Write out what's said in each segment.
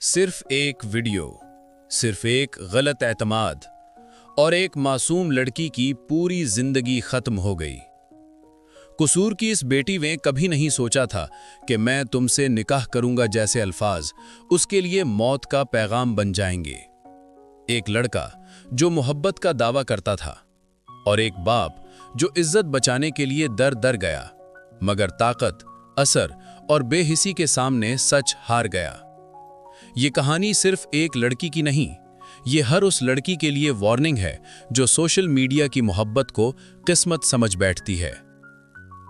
صرف ایک ویڈیو، صرف ایک غلط اعتماد اور ایک معصوم لڑکی کی پوری زندگی ختم ہو گئی۔ قصور کی اس بیٹی نے کبھی نہیں سوچا تھا کہ میں تم سے نکاح کروں گا جیسے الفاظ اس کے لیے موت کا پیغام بن جائیں گے۔ ایک لڑکا جو محبت کا دعویٰ کرتا تھا اور ایک باپ جو عزت بچانے کے لیے در در گیا، مگر طاقت، اثر اور بے حسی کے سامنے سچ ہار گیا۔ یہ کہانی صرف ایک لڑکی کی نہیں، یہ ہر اس لڑکی کے لیے وارننگ ہے جو سوشل میڈیا کی محبت کو قسمت سمجھ بیٹھتی ہے۔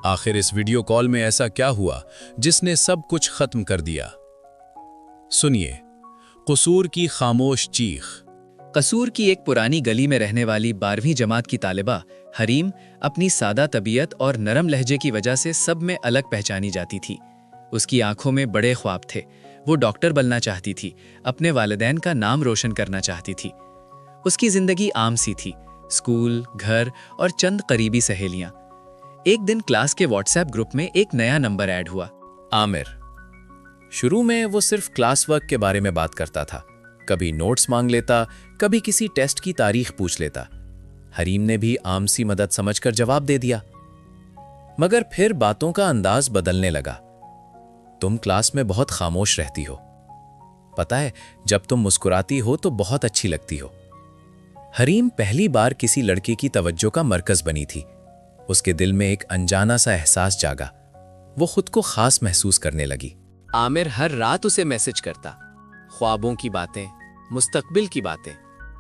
آخر اس ویڈیو کال میں ایسا کیا ہوا جس نے سب کچھ ختم کر دیا؟ سنیے، قصور کی خاموش چیخ۔ قصور کی ایک پرانی گلی میں رہنے والی 12ویں جماعت کی طالبہ حریم اپنی سادہ طبیعت اور نرم لہجے کی وجہ سے سب میں الگ پہچانی جاتی تھی۔ اس کی آنکھوں میں بڑے خواب تھے۔ وہ ڈاکٹر بننا چاہتی تھی، اپنے والدین کا نام روشن کرنا چاہتی تھی۔ اس کی زندگی عام سی تھی، اسکول، گھر اور چند قریبی سہیلیاں۔ ایک دن کلاس کے واٹس ایپ گروپ میں ایک نیا نمبر ایڈ ہوا۔ عامر۔ شروع میں وہ صرف کلاس ورک کے بارے میں بات کرتا تھا، کبھی نوٹس مانگ لیتا، کبھی کسی ٹیسٹ کی تاریخ پوچھ لیتا۔ حریم نے بھی عام سی مدد سمجھ کر جواب دے دیا، مگر پھر باتوں کا انداز بدلنے لگا۔ تم کلاس میں بہت خاموش رہتی ہو، پتہ ہے جب تم مسکراتی ہو تو بہت اچھی لگتی ہو۔ حریم پہلی بار کسی لڑکے کی توجہ کا مرکز بنی تھی۔ اس کے دل میں ایک انجانا سا احساس جاگا، وہ خود کو خاص محسوس کرنے لگی۔ عامر ہر رات اسے میسج کرتا، خوابوں کی باتیں، مستقبل کی باتیں،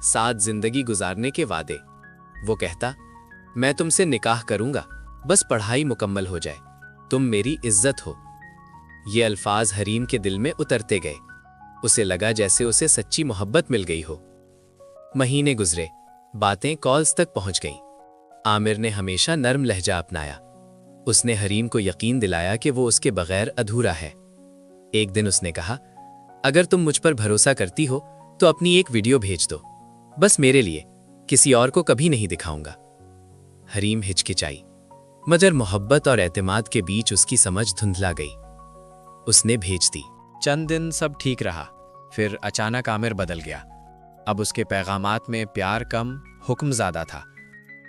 ساتھ زندگی گزارنے کے وعدے۔ وہ کہتا، میں تم سے نکاح کروں گا، بس پڑھائی مکمل ہو جائے، تم میری عزت ہو۔ یہ الفاظ حریم کے دل میں اترتے گئے، اسے لگا جیسے اسے سچی محبت مل گئی ہو۔ مہینے گزرے، باتیں کالز تک پہنچ گئیں۔ عامر نے ہمیشہ نرم لہجہ اپنایا۔ اس نے حریم کو یقین دلایا کہ وہ اس کے بغیر ادھورا ہے۔ ایک دن اس نے کہا، اگر تم مجھ پر بھروسہ کرتی ہو تو اپنی ایک ویڈیو بھیج دو، بس میرے لیے، کسی اور کو کبھی نہیں دکھاؤں گا۔ حریم ہچکچائی، مگر محبت اور اعتماد کے بیچ اس کی سمجھ دھندلا گئی۔ اس نے بھیج دی۔ چند دن سب ٹھیک رہا، پھر اچانک عامر بدل گیا۔ اب اس کے پیغامات میں پیار کم، حکم زیادہ تھا۔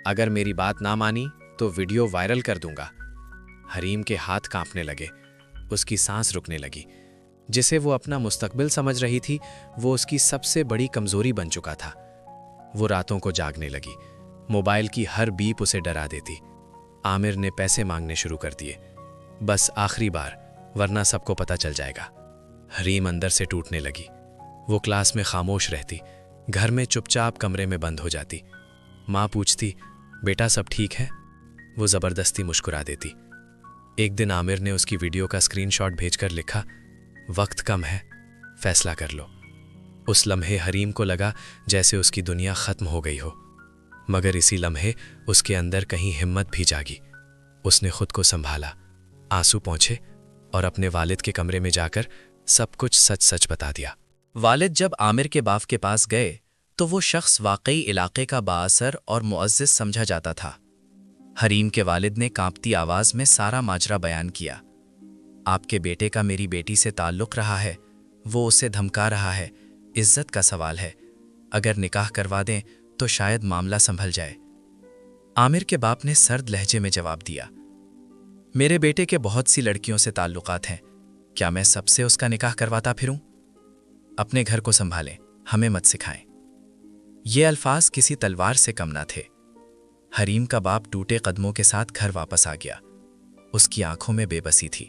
اگر میری بات نہ مانی تو ویڈیو وائرل کر دوں گا۔ حریم کے ہاتھ کانپنے لگے، اس کی سانس رکنے لگی۔ جسے وہ اپنا مستقبل سمجھ رہی تھی، وہ اس کی سب سے بڑی کمزوری بن چکا تھا۔ وہ راتوں کو جاگنے لگی، موبائل کی ہر بیپ اسے ڈرا دیتی۔ عامر نے پیسے مانگنے شروع کر دیے، بس آخری بار، ورنہ سب کو پتہ چل جائے گا۔ حریم اندر سے ٹوٹنے لگی۔ وہ کلاس میں خاموش رہتی، گھر میں چپ چاپ کمرے میں بند ہو جاتی۔ ماں پوچھتی، بیٹا سب ٹھیک ہے؟ وہ زبردستی مسکرا دیتی۔ ایک دن عامر نے اس کی ویڈیو کا اسکرین شاٹ بھیج کر لکھا، وقت کم ہے، فیصلہ کر لو۔ اس لمحے حریم کو لگا جیسے اس کی دنیا ختم ہو گئی ہو، مگر اسی لمحے اس کے اندر کہیں ہمت بھی جاگی۔ اس نے خود کو سنبھالا، آنسو پونچھے اور اپنے والد کے کمرے میں جا کر سب کچھ سچ سچ بتا دیا۔ والد جب عامر کے باپ کے پاس گئے تو وہ شخص واقعی علاقے کا بااثر اور معزز سمجھا جاتا تھا۔ حریم کے والد نے کانپتی آواز میں سارا ماجرا بیان کیا۔ آپ کے بیٹے کا میری بیٹی سے تعلق رہا ہے، وہ اسے دھمکا رہا ہے، عزت کا سوال ہے، اگر نکاح کروا دیں تو شاید معاملہ سنبھل جائے۔ عامر کے باپ نے سرد لہجے میں جواب دیا، میرے بیٹے کے بہت سی لڑکیوں سے تعلقات ہیں، کیا میں سب سے اس کا نکاح کرواتا پھروں؟ اپنے گھر کو سنبھالیں، ہمیں مت سکھائیں۔ یہ الفاظ کسی تلوار سے کم نہ تھے۔ حریم کا باپ ٹوٹے قدموں کے ساتھ گھر واپس آ گیا۔ اس کی آنکھوں میں بے بسی تھی۔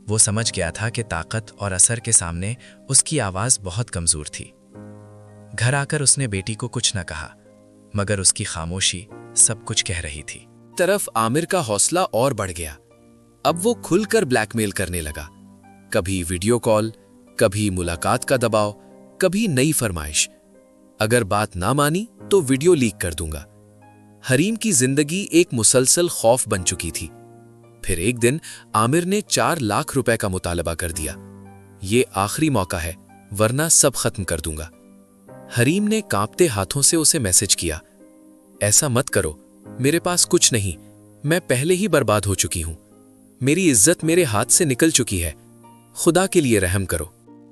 وہ سمجھ گیا تھا کہ طاقت اور اثر کے سامنے اس کی آواز بہت کمزور تھی۔ گھر آ کر اس نے بیٹی کو کچھ نہ کہا، مگر اس کی خاموشی سب کچھ کہہ رہی تھی۔ طرف عامر کا حوصلہ اور بڑھ گیا۔ اب وہ کھل کر بلیک میل کرنے لگا، کبھی ویڈیو کال، کبھی ملاقات کا دباؤ، کبھی نئی فرمائش۔ اگر بات نہ مانی تو ویڈیو لیک کر دوں گا۔ حریم کی زندگی ایک مسلسل خوف بن چکی تھی۔ پھر ایک دن عامر نے 4 لاکھ روپے کا مطالبہ کر دیا۔ یہ آخری موقع ہے، ورنہ سب ختم کر دوں گا۔ حریم نے کانپتے ہاتھوں سے اسے میسج کیا، ایسا مت کرو، میرے پاس کچھ نہیں، میں پہلے ہی برباد ہو چکی ہوں، میری عزت میرے ہاتھ سے نکل چکی ہے، خدا کے لیے رحم کرو۔